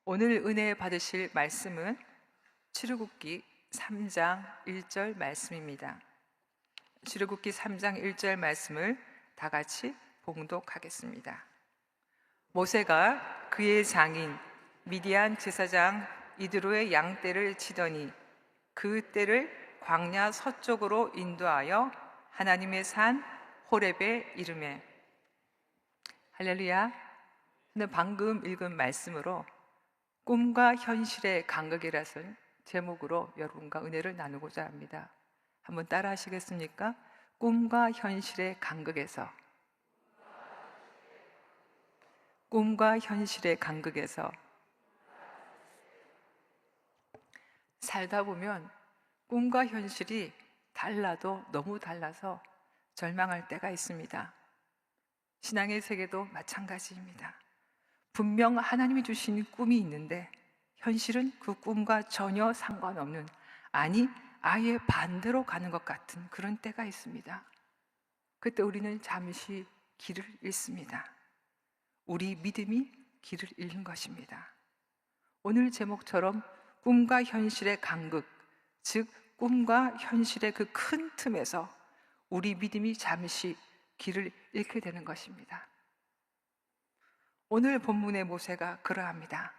오늘 은혜 받으실 말씀은 출애굽기 3장 1절 말씀입니다. 출애굽기 3장 1절 말씀을 다 같이 봉독하겠습니다. 모세가 그의 장인 미디안 제사장 이드로의 양떼를 치더니 그 떼를 광야 서쪽으로 인도하여 하나님의 산 호렙에 이르매. 할렐루야. 저는 방금 읽은 말씀으로 꿈과 현실의 간극이라서 제목으로 여러분과 은혜를 나누고자 합니다. 한번 따라 하시겠습니까? 꿈과 현실의 간극에서, 꿈과 현실의 간극에서. 살다 보면 꿈과 현실이 달라도 너무 달라서 절망할 때가 있습니다. 신앙의 세계도 마찬가지입니다. 분명 하나님이 주신 꿈이 있는데 현실은 그 꿈과 전혀 상관없는, 아니 아예 반대로 가는 것 같은 그런 때가 있습니다. 그때 우리는 잠시 길을 잃습니다. 우리 믿음이 길을 잃는 것입니다. 오늘 제목처럼 꿈과 현실의 간극, 즉 꿈과 현실의 그 큰 틈에서 우리 믿음이 잠시 길을 잃게 되는 것입니다. 오늘 본문의 모세가 그러합니다.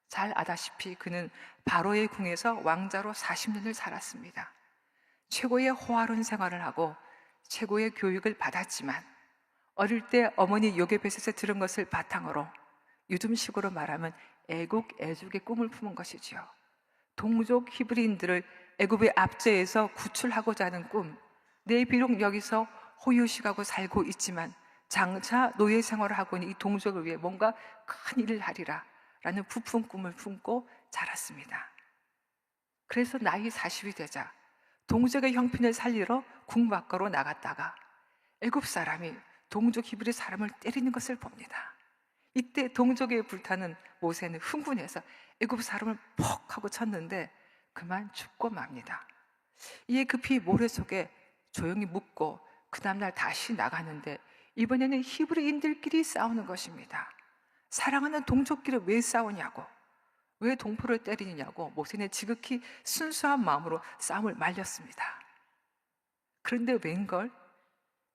잘 아다시피 그는 바로의 궁에서 왕자로 40년을 살았습니다. 최고의 호화로운 생활을 하고 최고의 교육을 받았지만 어릴 때 어머니 요게벳에서 들은 것을 바탕으로 요즘식으로 말하면 애국애족의 꿈을 품은 것이지요. 동족 히브리인들을 애굽의 압제에서 구출하고자 하는 꿈, 내 비록 여기서 호요식하고 살고 있지만 장차 노예 생활을 하고 있는 이 동족을 위해 뭔가 큰 일을 하리라 라는 부푼 꿈을 품고 자랐습니다. 그래서 나이 40이 되자 동족의 형편을 살리러 궁 밖으로 나갔다가 애굽 사람이 동족 히브리 사람을 때리는 것을 봅니다. 이때 동족에 불타는 모세는 흥분해서 애굽 사람을 퍽 하고 쳤는데 그만 죽고 맙니다. 이에 급히 모래 속에 조용히 묻고 그 다음날 다시 나가는데 이번에는 히브리인들끼리 싸우는 것입니다. 사랑하는 동족끼리 왜 싸우냐고, 왜 동포를 때리느냐고 모세는 지극히 순수한 마음으로 싸움을 말렸습니다. 그런데 웬걸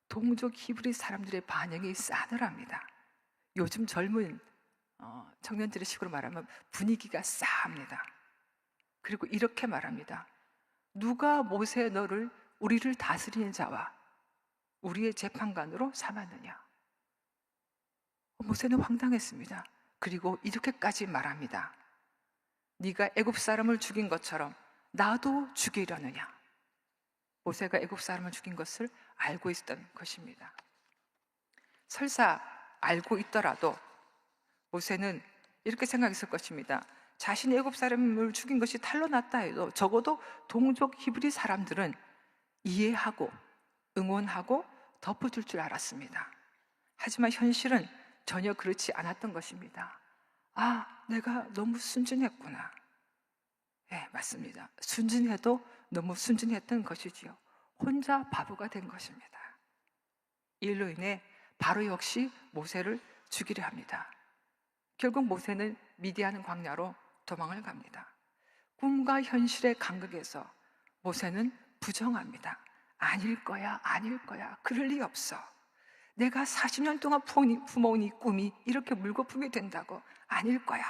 동족 히브리 사람들의 반응이 싸늘합니다. 요즘 젊은 청년들의 식으로 말하면 분위기가 싸합니다. 그리고 이렇게 말합니다. 누가 모세 너를 우리를 다스리는 자와 우리의 재판관으로 삼았느냐? 모세는 황당했습니다. 그리고 이렇게까지 말합니다. 네가 애굽 사람을 죽인 것처럼 나도 죽이려느냐? 모세가 애굽 사람을 죽인 것을 알고 있었던 것입니다. 설사 알고 있더라도 모세는 이렇게 생각했을 것입니다. 자신이 애굽 사람을 죽인 것이 탄로났다 해도 적어도 동족 히브리 사람들은 이해하고 응원하고 덮어줄 줄 알았습니다. 하지만 현실은 전혀 그렇지 않았던 것입니다. 아, 내가 너무 순진했구나. 네, 맞습니다. 순진해도 너무 순진했던 것이지요. 혼자 바보가 된 것입니다. 이로 인해 바로 역시 모세를 죽이려 합니다. 결국 모세는 미디안 광야로 도망을 갑니다. 꿈과 현실의 간극에서 모세는 부정합니다. 아닐 거야, 아닐 거야. 그럴 리 없어. 내가 40년 동안 품어온 이 꿈이 이렇게 물거품이 된다고? 아닐 거야.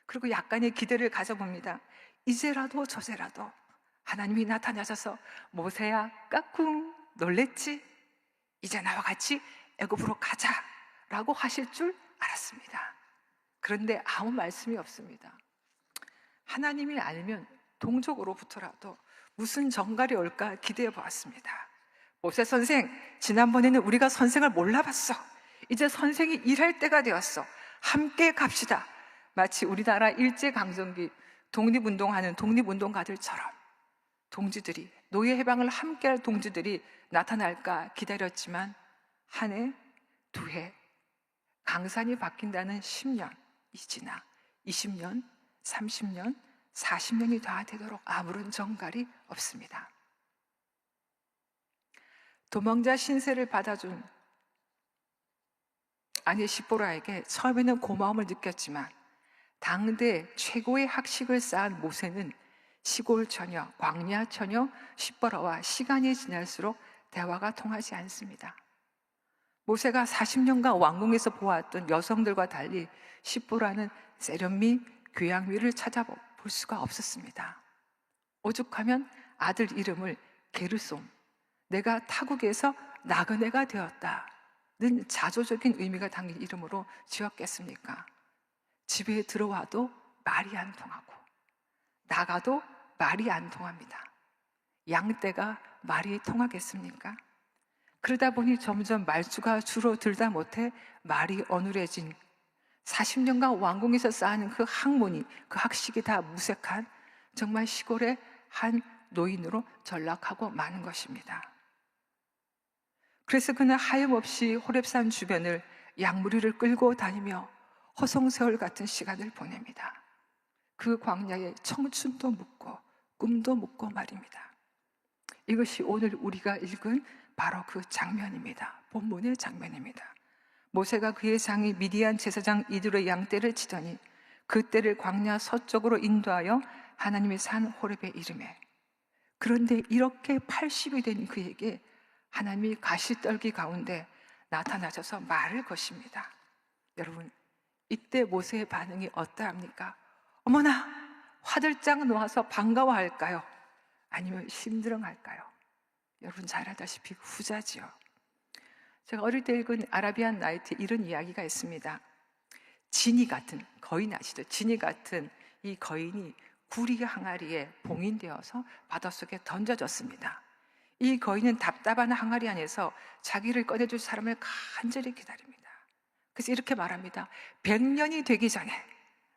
그리고 약간의 기대를 가져봅니다. 이제라도 저제라도 하나님이 나타나셔서 모세야 까꿍 놀랬지? 이제 나와 같이 애굽으로 가자 라고 하실 줄 알았습니다. 그런데 아무 말씀이 없습니다. 하나님이 알면 동족으로부터라도 무슨 정갈이 올까 기대해 보았습니다. 모세 선생, 지난번에는 우리가 선생을 몰라봤어. 이제 선생이 일할 때가 되었어. 함께 갑시다. 마치 우리나라 일제강점기 독립운동하는 독립운동가들처럼 동지들이, 노예 해방을 함께할 동지들이 나타날까 기다렸지만 한 해, 두 해, 강산이 바뀐다는 10년이 지나 20년, 30년, 40년이 다 되도록 아무런 정갈이 없습니다. 도망자 신세를 받아준 아내 시보라에게 처음에는 고마움을 느꼈지만 당대 최고의 학식을 쌓은 모세는 시골 처녀, 광야 처녀 십보라와 시간이 지날수록 대화가 통하지 않습니다. 모세가 40년간 왕궁에서 보았던 여성들과 달리 십보라는 세련미, 교양미를 찾아볼 수가 없었습니다. 오죽하면 아들 이름을 게르솜, 내가 타국에서 나그네가 되었다는 자조적인 의미가 담긴 이름으로 지었겠습니까? 집에 들어와도 말이 안 통하고 나가도 말이 안 통합니다. 양떼가 말이 통하겠습니까? 그러다 보니 점점 말수가 줄어들다 못해 말이 어눌해진 40년간 왕궁에서 쌓은 그 학문이, 그 학식이 다 무색한 정말 시골의 한 노인으로 전락하고 마는 것입니다. 그래서 그는 하염없이 호렙산 주변을 양무리를 끌고 다니며 허송세월 같은 시간을 보냅니다. 그 광야에 청춘도 묻고 꿈도 묻고 말입니다. 이것이 오늘 우리가 읽은 바로 그 장면입니다. 본문의 장면입니다. 모세가 그의 장이 미디안 제사장 이들의 양떼를 치더니 그 떼를 광야 서쪽으로 인도하여 하나님의 산 호렙에 이르매, 그런데 이렇게 80이 된 그에게 하나님이 가시떨기 가운데 나타나셔서 말을 거십니다. 여러분, 이때 모세의 반응이 어떠합니까? 어머나, 화들짝 놓아서 반가워할까요? 아니면 심드렁할까요? 여러분 잘 알다시피 후자지요. 제가 어릴 때 읽은 아라비안 나이트에 이런 이야기가 있습니다. 지니 같은, 거인 아시죠? 지니 같은 이 거인이 구리 항아리에 봉인되어서 바닷속에 던져졌습니다. 이 거인은 답답한 항아리 안에서 자기를 꺼내줄 사람을 간절히 기다립니다. 그래서 이렇게 말합니다. 100년이 되기 전에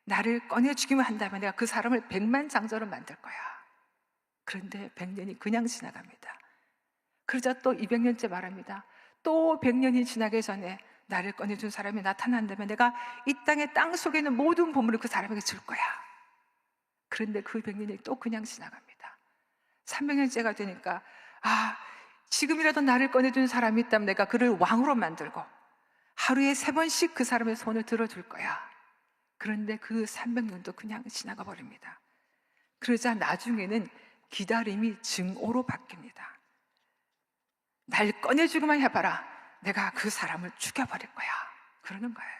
나를 꺼내주기만 한다면 내가 그 사람을 백만장자로 만들 거야. 그런데 100년이 그냥 지나갑니다. 그러자 또 200년째 말합니다. 또 100년이 지나기 전에 나를 꺼내준 사람이 나타난다면 내가 이 땅의 땅 속에 있는 모든 보물을 그 사람에게 줄 거야. 그런데 그 100년이 또 그냥 지나갑니다. 300년째가 되니까 지금이라도 나를 꺼내준 사람이 있다면 내가 그를 왕으로 만들고 하루에 3번씩 그 사람의 손을 들어줄 거야. 그런데 그 300년도 그냥 지나가 버립니다. 그러자 나중에는 기다림이 증오로 바뀝니다. 날 꺼내주기만 해봐라. 내가 그 사람을 죽여버릴 거야. 그러는 거예요.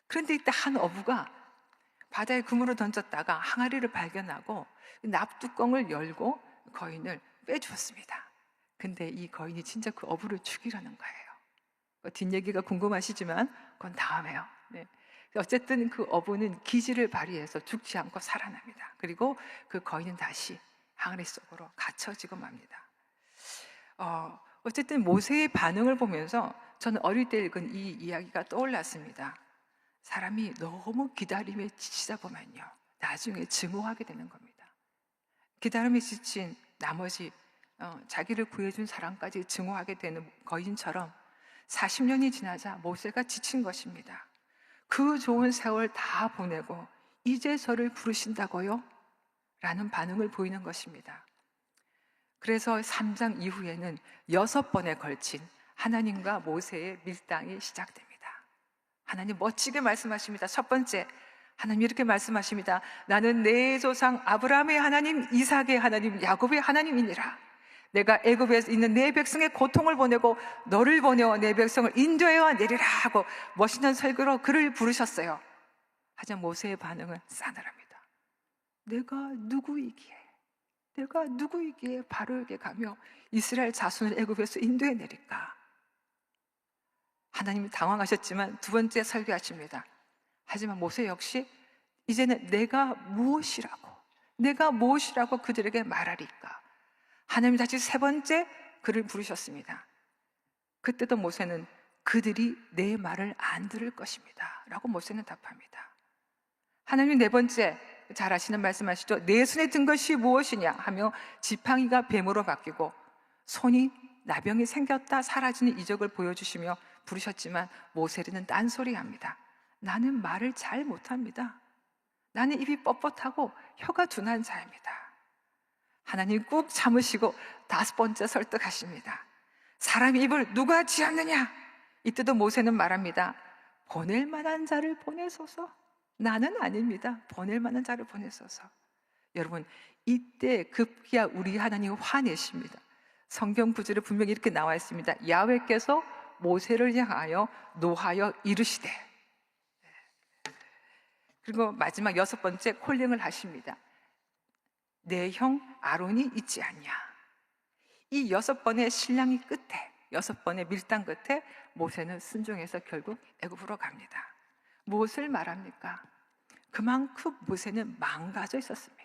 그런데 이때 한 어부가 바다에 그물을 던졌다가 항아리를 발견하고 납뚜껑을 열고 거인을 빼주었습니다. 근데 이 거인이 진짜 그 어부를 죽이려는 거예요. 뒷얘기가 궁금하시지만 그건 다음에요. 네. 어쨌든 그 어부는 기지를 발휘해서 죽지 않고 살아납니다. 그리고 그 거인은 다시 항아리 속으로 갇혀지고 맙니다. 어쨌든 모세의 반응을 보면서 저는 어릴 때 읽은 이 이야기가 떠올랐습니다. 사람이 너무 기다림에 지치다 보면요, 나중에 증오하게 되는 겁니다. 기다림에 지친 나머지 자기를 구해준 사람까지 증오하게 되는 거인처럼 40년이 지나자 모세가 지친 것입니다. 그 좋은 세월 다 보내고 이제 저를 부르신다고요? 라는 반응을 보이는 것입니다. 그래서 3장 이후에는 6번에 걸친 하나님과 모세의 밀당이 시작됩니다. 하나님 멋지게 말씀하십니다. 첫 번째, 하나님 이렇게 말씀하십니다. 나는 내 조상 아브라함의 하나님, 이삭의 하나님, 야곱의 하나님이니라. 내가 애굽에 있는 내 백성의 고통을 보내고 너를 보내어 내 백성을 인도하여 내리라 하고 멋있는 설교로 그를 부르셨어요. 하지만 모세의 반응은 싸늘합니다. 내가 누구이기에 바로에게 가며 이스라엘 자손을 애굽에서 인도해 내릴까? 하나님이 당황하셨지만 두 번째 설교하십니다. 하지만 모세 역시 이제는 내가 무엇이라고 그들에게 말하리까? 하나님이 다시 세 번째 그를 부르셨습니다. 그때도 모세는 그들이 내 말을 안 들을 것입니다 라고 모세는 답합니다. 하나님이 네 번째 잘 아시는 말씀하시죠. 내 손에 든 것이 무엇이냐 하며 지팡이가 뱀으로 바뀌고 손이 나병이 생겼다 사라지는 이적을 보여주시며 부르셨지만 모세는 딴소리합니다. 나는 말을 잘 못합니다. 나는 입이 뻣뻣하고 혀가 둔한 자입니다. 하나님 꾹 참으시고 다섯 번째 설득하십니다. 사람 입을 누가 지었느냐? 이때도 모세는 말합니다. 보낼 만한 자를 보내소서. 나는 아닙니다. 보낼 만한 자를 보내소서. 여러분, 이때 급기야 우리 하나님 화내십니다. 성경 구절에 분명히 이렇게 나와 있습니다. 야훼께서 모세를 향하여 노하여 이르시되, 그리고 마지막 6번째 콜링을 하십니다. 내 형 아론이 있지 않냐. 이 6번의 신랑이 끝에, 6번의 밀당 끝에 모세는 순종해서 결국 애굽으로 갑니다. 무엇을 말합니까? 그만큼 모세는 망가져 있었습니다.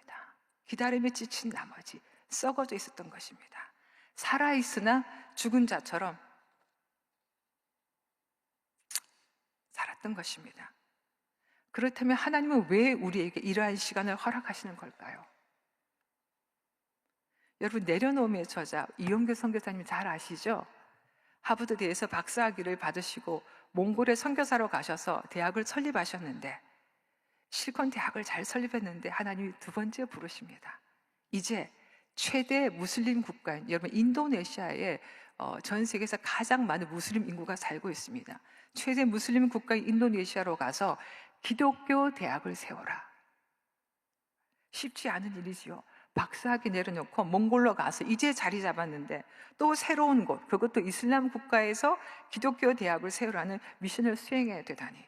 기다림에 지친 나머지 썩어져 있었던 것입니다. 살아있으나 죽은 자처럼 살았던 것입니다. 그렇다면 하나님은 왜 우리에게 이러한 시간을 허락하시는 걸까요? 여러분, 내려놓음의 저자 이용규 선교사님 잘 아시죠? 하버드대에서 박사학위를 받으시고 몽골에 선교사로 가셔서 대학을 설립하셨는데, 실컷 대학을 잘 설립했는데 하나님이 2번째 부르십니다. 이제 최대 무슬림 국가인, 여러분, 인도네시아에 전 세계에서 가장 많은 무슬림 인구가 살고 있습니다. 최대 무슬림 국가인 인도네시아로 가서 기독교 대학을 세워라. 쉽지 않은 일이지요. 박사학위 내려놓고 몽골로 가서 이제 자리 잡았는데 또 새로운 곳, 그것도 이슬람 국가에서 기독교 대학을 세우라는 미션을 수행해야 되다니.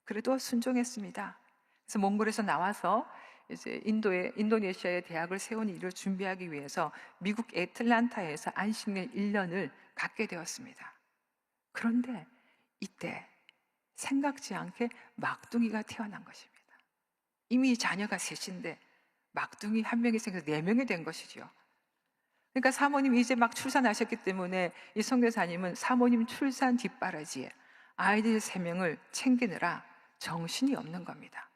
그래도 순종했습니다. 그래서 몽골에서 나와서 이제 인도네시아의 대학을 세우는 일을 준비하기 위해서 미국 애틀란타에서 안식년 1년을 갖게 되었습니다. 그런데 이때 생각지 않게 막둥이가 태어난 것입니다. 이미 자녀가 셋인데 막둥이 1명이 생겨서 4명이 된 것이죠. 그러니까 사모님이 이제 막 출산하셨기 때문에 이 선교사님은 사모님 출산 뒷바라지에 아이들 3명을 챙기느라 정신이 없는 겁니다.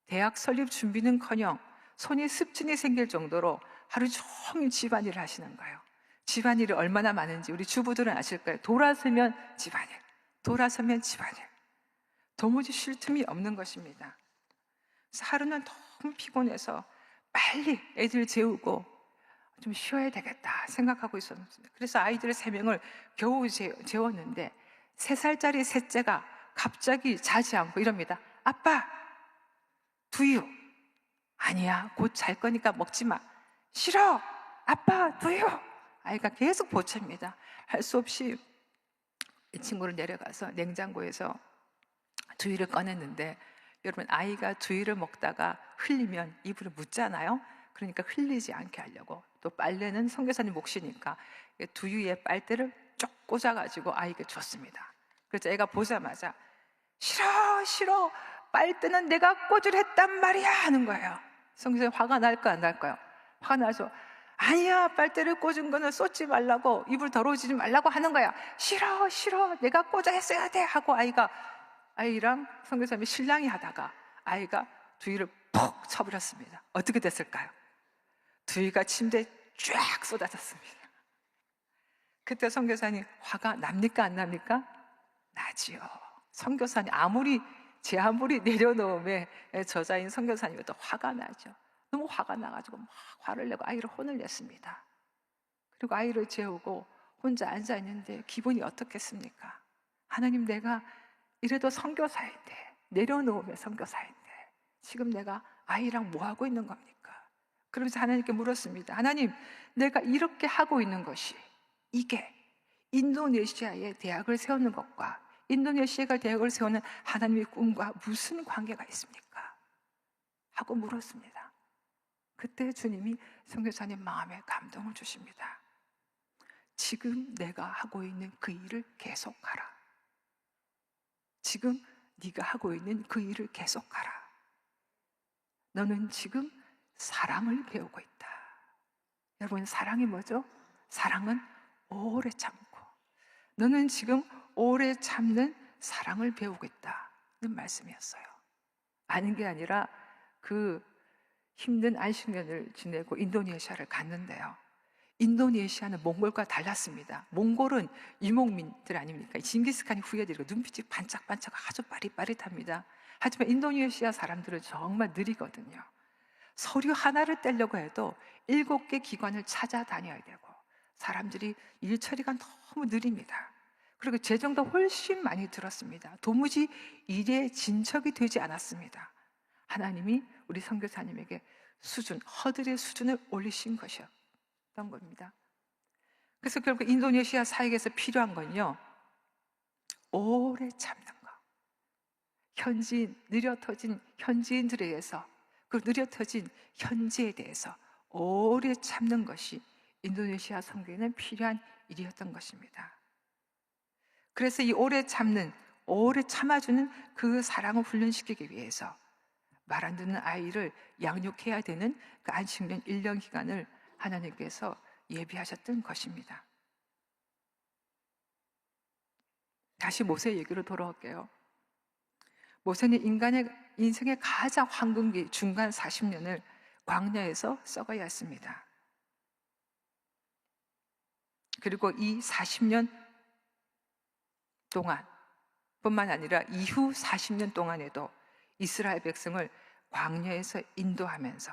대학 설립 준비는커녕 손이 습진이 생길 정도로 하루 종일 집안일을 하시는 거예요. 집안일이 얼마나 많은지 우리 주부들은 아실 거예요. 돌아서면 집안일, 돌아서면 집안일. 도무지 쉴 틈이 없는 것입니다. 그래서 하루는 너무 피곤해서 빨리 애들 재우고 좀 쉬어야 되겠다 생각하고 있었습니다. 그래서 아이들 3명을 겨우 재웠는데 3살짜리 셋째가 갑자기 자지 않고 이럽니다. 아빠, 두유. 아니야, 곧 잘 거니까 먹지 마. 싫어, 아빠, 두유. 아이가 계속 보챕니다. 할 수 없이 이 친구를 내려가서 냉장고에서 두유를 꺼냈는데, 여러분, 아이가 두유를 먹다가 흘리면 입으로 묻잖아요. 그러니까 흘리지 않게 하려고 또 빨래는 선교사님 몫이니까 두유에 빨대를 쭉 꽂아가지고 아이에게 줬습니다. 그래서 애가 보자마자 싫어, 싫어, 빨대는 내가 꽂으려 했단 말이야 하는 거예요. 선교사님 화가 날까 안 날까요? 화가 나서 아니야, 빨대를 꽂은 거는 쏟지 말라고, 입을 더러워지지 말라고 하는 거야. 싫어, 싫어, 내가 꽂아 했어야 돼 하고 아이랑 선교사님이 신랑이 하다가 아이가 두유를 푹 쳐버렸습니다. 어떻게 됐을까요? 두유가 침대에 쫙 쏟아졌습니다. 그때 선교사님 화가 납니까 안 납니까? 나지요. 선교사님 제 아무리 내려놓음에 저자인 선교사님도 화가 나죠. 너무 화가 나가지고 막 화를 내고 아이를 혼을 냈습니다. 그리고 아이를 재우고 혼자 앉아 있는데 기분이 어떻겠습니까? 하나님, 내가 이래도 선교사인데, 내려놓으면 선교사인데 지금 내가 아이랑 뭐 하고 있는 겁니까? 그러면서 하나님께 물었습니다. 하나님, 내가 이렇게 하고 있는 것이, 이게 인도네시아에 대학을 세우는 것과 인도네시아가 대학을 세우는 하나님의 꿈과 무슨 관계가 있습니까? 하고 물었습니다. 그때 주님이 선교사님 마음에 감동을 주십니다. 지금 내가 하고 있는 그 일을 계속하라. 지금 네가 하고 있는 그 일을 계속하라. 너는 지금 사랑을 배우고 있다. 여러분, 사랑이 뭐죠? 사랑은 오래 참고, 너는 지금 오래 참는 사랑을 배우고 있다는 말씀이었어요. 아는 게 아니라 그 힘든 안식년을 지내고 인도네시아를 갔는데요, 인도네시아는 몽골과 달랐습니다. 몽골은 유목민들 아닙니까? 징기스칸이 후예들이고 눈빛이 반짝반짝 아주 빠릿빠릿합니다. 하지만 인도네시아 사람들은 정말 느리거든요. 서류 하나를 떼려고 해도 7개 기관을 찾아다녀야 되고 사람들이 일 처리가 너무 느립니다. 그리고 재정도 훨씬 많이 들었습니다. 도무지 일에 진척이 되지 않았습니다. 하나님이 우리 선교사님에게 허들의 수준을 올리신 것이었던 겁니다. 그래서 결국 인도네시아 사역에서 필요한 건요, 오래 참는 거. 느려 터진 현지인들에 의해서, 그 느려 터진 현지에 대해서 오래 참는 것이 인도네시아 선교에는 필요한 일이었던 것입니다. 그래서 이 오래 참아주는 그 사랑을 훈련시키기 위해서 말 안 듣는 아이를 양육해야 되는 그 안식년 1년 기간을 하나님께서 예비하셨던 것입니다. 다시 모세 얘기로 돌아올게요. 모세는 인간의 인생의 가장 황금기 중간 40년을 광야에서 썩어야 했습니다. 그리고 이 40년 동안 뿐만 아니라 이후 40년 동안에도 이스라엘 백성을 광야에서 인도하면서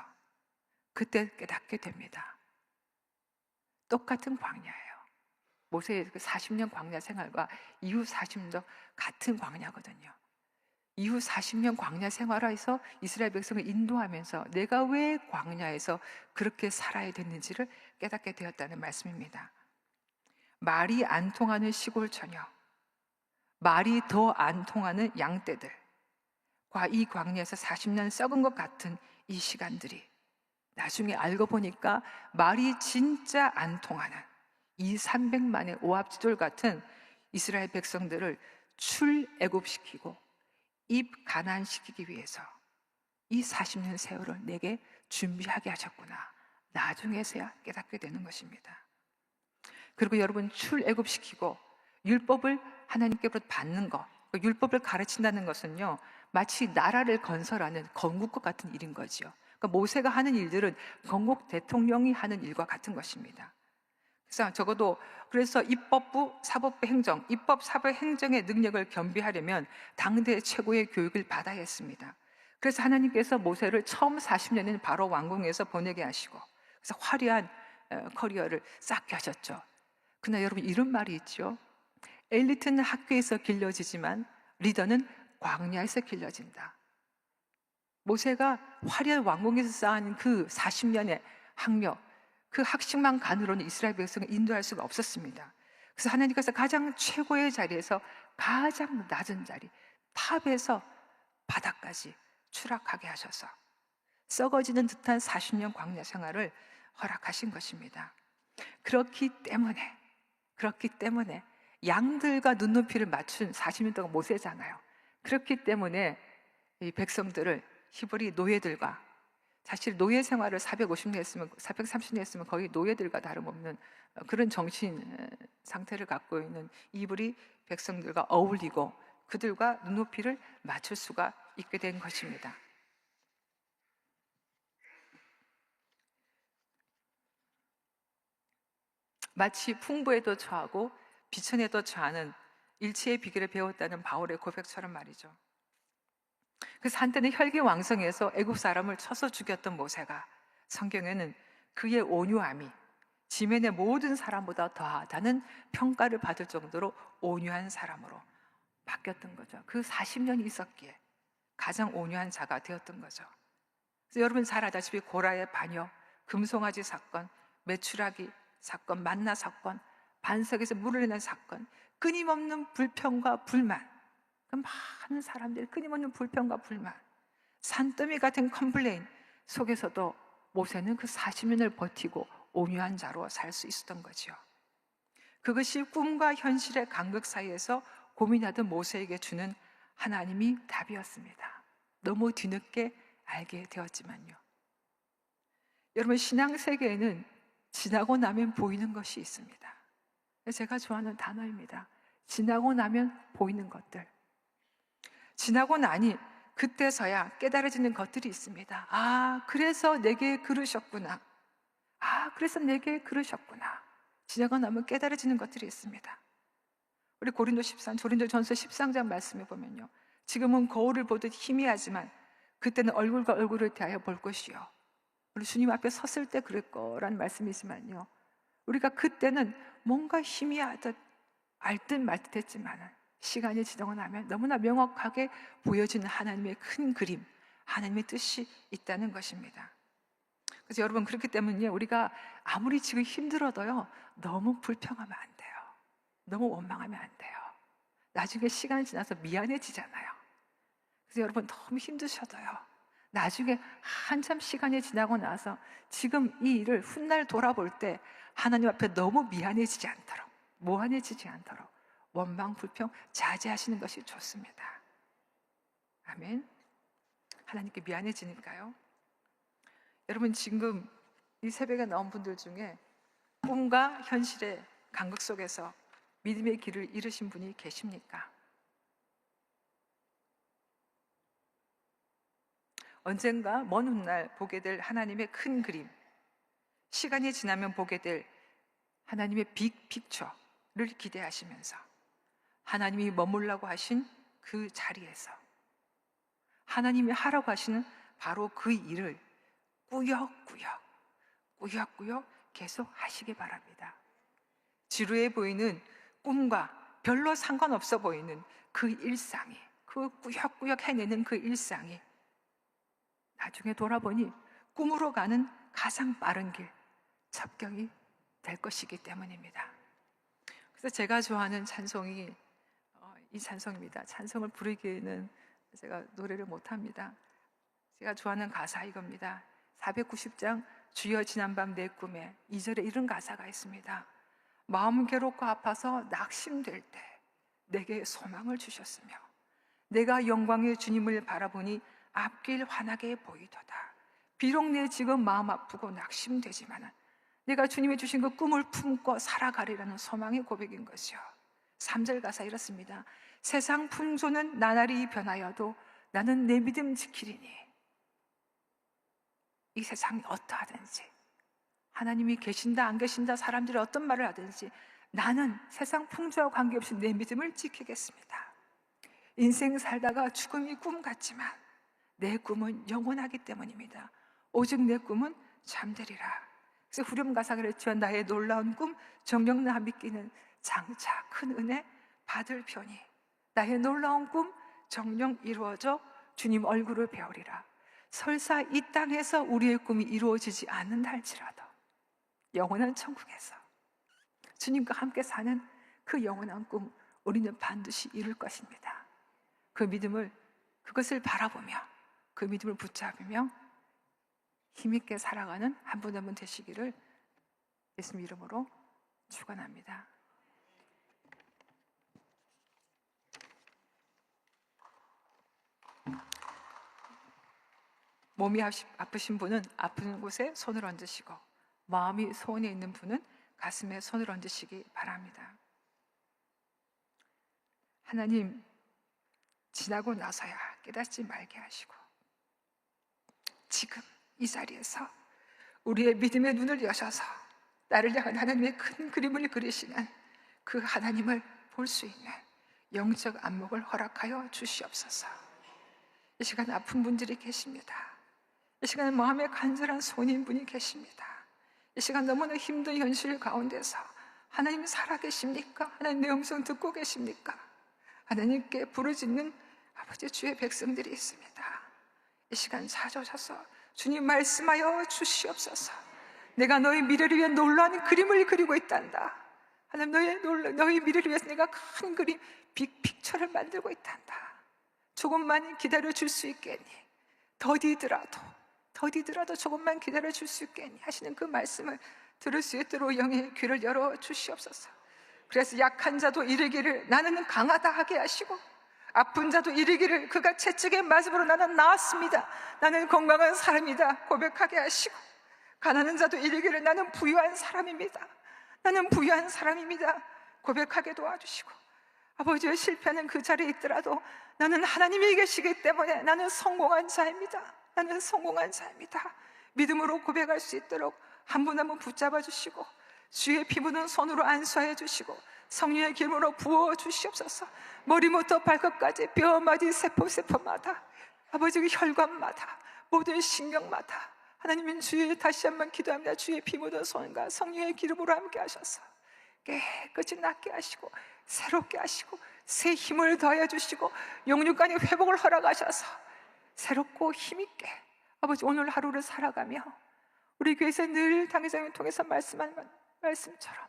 그때 깨닫게 됩니다. 똑같은 광야예요. 모세의 그 40년 광야 생활과 이후 40년도 같은 광야거든요. 이후 40년 광야 생활에서 이스라엘 백성을 인도하면서 내가 왜 광야에서 그렇게 살아야 됐는지를 깨닫게 되었다는 말씀입니다. 말이 안 통하는 시골 처녀, 말이 더 안 통하는 양떼들과 이 광야에서 40년 썩은 것 같은 이 시간들이 나중에 알고 보니까 말이 진짜 안 통하는 이 300만의 오합지졸 같은 이스라엘 백성들을 출애굽시키고 입 가난시키기 위해서 이 40년 세월을 내게 준비하게 하셨구나, 나중에서야 깨닫게 되는 것입니다. 그리고 여러분, 출애굽시키고 율법을 하나님께로부터 받는 것, 율법을 가르친다는 것은요, 마치 나라를 건설하는 건국과 같은 일인 거죠. 그러니까 모세가 하는 일들은 건국 대통령이 하는 일과 같은 것입니다. 그래서 적어도 그래서 입법, 사법, 행정의 능력을 겸비하려면 당대 최고의 교육을 받아야 했습니다. 그래서 하나님께서 모세를 처음 40년에는 바로 왕궁에서 보내게 하시고, 그래서 화려한 커리어를 쌓게 하셨죠. 그러나 여러분, 이런 말이 있죠. 엘리트는 학교에서 길러지지만 리더는 광야에서 길러진다. 모세가 화려한 왕궁에서 쌓은 그 40년의 학력, 그 학식만 간으로는 이스라엘 백성을 인도할 수가 없었습니다. 그래서 하나님께서 가장 최고의 자리에서 가장 낮은 자리, 탑에서 바닥까지 추락하게 하셔서 썩어지는 듯한 40년 광야 생활을 허락하신 것입니다. 그렇기 때문에 양들과 눈높이를 맞춘 40년 동안 모세잖아요. 그렇기 때문에 이 백성들을, 히브리 노예들과, 사실 노예 생활을 450년 했으면, 430년 했으면 거의 노예들과 다름없는 그런 정신 상태를 갖고 있는 이브리 백성들과 어울리고 그들과 눈높이를 맞출 수가 있게 된 것입니다. 마치 풍부에도 처하고 비천에도 처하는 일체의 비결을 배웠다는 바울의 고백처럼 말이죠. 그래서 한때는 혈기왕성해서 애굽 사람을 쳐서 죽였던 모세가 성경에는 그의 온유함이 지면의 모든 사람보다 더하다는 평가를 받을 정도로 온유한 사람으로 바뀌었던 거죠. 그 40년이 있었기에 가장 온유한 자가 되었던 거죠. 그래서 여러분 잘 아다시피 고라의 반역, 금송아지 사건, 메추라기 사건, 만나 사건, 반석에서 물을 내는 사건, 끊임없는 불평과 불만, 그 많은 사람들이 끊임없는 불평과 불만, 산더미 같은 컴플레인 속에서도 모세는 그 40년을 버티고 온유한 자로 살 수 있었던 거죠. 그것이 꿈과 현실의 간극 사이에서 고민하던 모세에게 주는 하나님이 답이었습니다. 너무 뒤늦게 알게 되었지만요. 여러분, 신앙 세계에는 지나고 나면 보이는 것이 있습니다. 제가 좋아하는 단어입니다. 지나고 나면 보이는 것들. 지나고 나니 그때서야 깨달아지는 것들이 있습니다. 아, 그래서 내게 그러셨구나. 아, 그래서 내게 그러셨구나. 지나고 나면 깨달아지는 것들이 있습니다. 우리 고린도전서 13장 말씀해 보면요, 지금은 거울을 보듯 희미하지만 그때는 얼굴과 얼굴을 대하여 볼 것이요, 우리 주님 앞에 섰을 때 그럴 거라는 말씀이지만요, 우리가 그때는 뭔가 희미하듯 알듯 말듯 했지만 시간이 지나고 나면 너무나 명확하게 보여지는 하나님의 큰 그림, 하나님의 뜻이 있다는 것입니다. 그래서 여러분, 그렇기 때문에 우리가 아무리 지금 힘들어도요, 너무 불평하면 안 돼요. 너무 원망하면 안 돼요. 나중에 시간이 지나서 미안해지잖아요. 그래서 여러분, 너무 힘드셔도요, 나중에 한참 시간이 지나고 나서 지금 이 일을 훗날 돌아볼 때 하나님 앞에 너무 미안해지지 않도록, 모한해지지 않도록 원망, 불평 자제하시는 것이 좋습니다. 아멘. 하나님께 미안해지니까요. 여러분, 지금 이 새벽에 나온 분들 중에 꿈과 현실의 간극 속에서 믿음의 길을 잃으신 분이 계십니까? 언젠가 먼 훗날 보게 될 하나님의 큰 그림, 시간이 지나면 보게 될 하나님의 빅픽처를 기대하시면서 하나님이 머물라고 하신 그 자리에서 하나님이 하라고 하시는 바로 그 일을 꾸역꾸역 계속 하시기 바랍니다. 지루해 보이는 꿈과 별로 상관없어 보이는 그 일상이, 그 꾸역꾸역 해내는 그 일상이 나중에 돌아보니 꿈으로 가는 가장 빠른 길, 첩경이 될 것이기 때문입니다. 그래서 제가 좋아하는 찬송이 이 찬송입니다. 찬송을 부르기에는 제가 노래를 못합니다. 제가 좋아하는 가사 이겁니다. 490장 주여 지난밤 내 꿈에 2절에 이런 가사가 있습니다. 마음 괴롭고 아파서 낙심될 때 내게 소망을 주셨으며 내가 영광의 주님을 바라보니 앞길 환하게 보이도다. 비록 내 지금 마음 아프고 낙심되지만 내가 주님이 주신 그 꿈을 품고 살아가리라는 소망의 고백인 것이요. 3절 가사 이렇습니다. 세상 풍조는 나날이 변하여도 나는 내 믿음 지키리니. 이 세상이 어떠하든지, 하나님이 계신다 안 계신다, 사람들이 어떤 말을 하든지 나는 세상 풍조와 관계없이 내 믿음을 지키겠습니다. 인생 살다가 죽음이 꿈 같지만 내 꿈은 영원하기 때문입니다. 오직 내 꿈은 잠되리라. 그래서 후렴 가사가 그랬죠. 나의 놀라운 꿈 정령나 믿기는 장차 큰 은혜 받을 편이. 나의 놀라운 꿈 정령 이루어져 주님 얼굴을 배우리라. 설사 이 땅에서 우리의 꿈이 이루어지지 않는다 할지라도 영원한 천국에서 주님과 함께 사는 그 영원한 꿈 우리는 반드시 이룰 것입니다. 그 믿음을, 그것을 바라보며 그 믿음을 붙잡으며 힘있게 살아가는 한 분 한 분 되시기를 예수님 이름으로 축원합니다. 몸이 아프신 분은 아픈 곳에 손을 얹으시고 마음이 소원해 있는 분은 가슴에 손을 얹으시기 바랍니다. 하나님, 지나고 나서야 깨닫지 말게 하시고 지금 이 자리에서 우리의 믿음의 눈을 여셔서 나를 향한 하나님의 큰 그림을 그리시는 그 하나님을 볼 수 있는 영적 안목을 허락하여 주시옵소서. 이 시간 아픈 분들이 계십니다. 이 시간에 마음에 간절한 손인 분이 계십니다. 이 시간 너무나 힘든 현실 가운데서 하나님 살아계십니까? 하나님 내 음성 듣고 계십니까? 하나님께 부르짖는 아버지 주의 백성들이 있습니다. 이 시간 찾아오셔서 주님 말씀하여 주시옵소서. 내가 너희 미래를 위해 놀라운 그림을 그리고 있단다. 하나님, 너희 미래를 위해서 내가 큰 그림, 빅픽처를 만들고 있단다. 조금만 기다려줄 수 있겠니? 더디더라도 조금만 기다려줄 수 있겠니? 하시는 그 말씀을 들을 수 있도록 영의 귀를 열어 주시옵소서. 그래서 약한 자도 이르기를 나는 강하다 하게 하시고, 아픈 자도 이르기를 그가 채찍의 맞음으로 나는 나았습니다, 나는 건강한 사람이다 고백하게 하시고, 가난한 자도 이르기를 나는 부유한 사람입니다, 나는 부유한 사람입니다 고백하게 도와주시고, 아버지의 실패하는 그 자리에 있더라도 나는 하나님이 계시기 때문에 나는 성공한 자입니다, 나는 성공한 자입니다 믿음으로 고백할 수 있도록 한 분 한 분 붙잡아 주시고, 주의 피 묻은 손으로 안수하여 주시고, 성령의 기름으로 부어 주시옵소서. 머리부터 발끝까지 뼈마디 세포마다, 아버지 혈관마다, 모든 신경마다 하나님은 주의, 다시 한번 기도합니다. 주의 피 묻은 손과 성령의 기름으로 함께 하셔서 깨끗이 낫게 하시고 새롭게 하시고 새 힘을 더하여 주시고 영육간의 회복을 허락하셔서 새롭고 힘있게 아버지 오늘 하루를 살아가며 우리 교회에서 늘 당회장님 통해서 말씀한 말씀처럼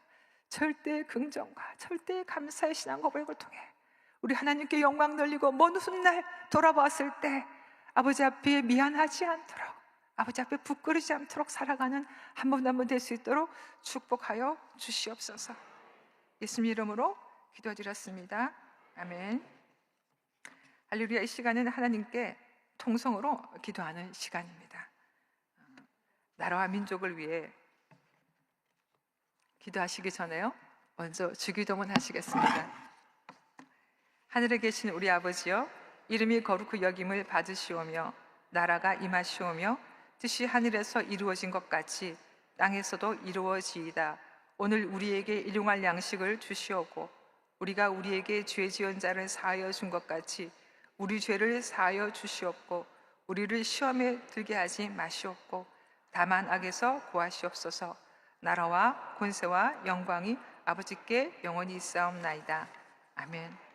절대의 긍정과 절대의 감사의 신앙 고백을 통해 우리 하나님께 영광 돌리고 먼 훗날 돌아봤을 때 아버지 앞에 미안하지 않도록 아버지 앞에 부끄러지 않도록 살아가는 한 번 한 번 될 수 있도록 축복하여 주시옵소서. 예수님 이름으로 기도드렸습니다. 아멘. 할렐루야. 이 시간은 하나님께 통성으로 기도하는 시간입니다. 나라와 민족을 위해 기도하시기 전에요, 먼저 주기도문 하시겠습니다. 하늘에 계신 우리 아버지여, 이름이 거룩히 여김을 받으시오며 나라가 임하시오며 뜻이 하늘에서 이루어진 것 같이 땅에서도 이루어지이다. 오늘 우리에게 일용할 양식을 주시옵고 우리가 우리에게 죄 지은 자를 사하여 준 것 같이 우리 죄를 사하여 주시옵고 우리를 시험에 들게 하지 마시옵고 다만 악에서 구하시옵소서. 나라와 권세와 영광이 아버지께 영원히 있사옵나이다. 아멘.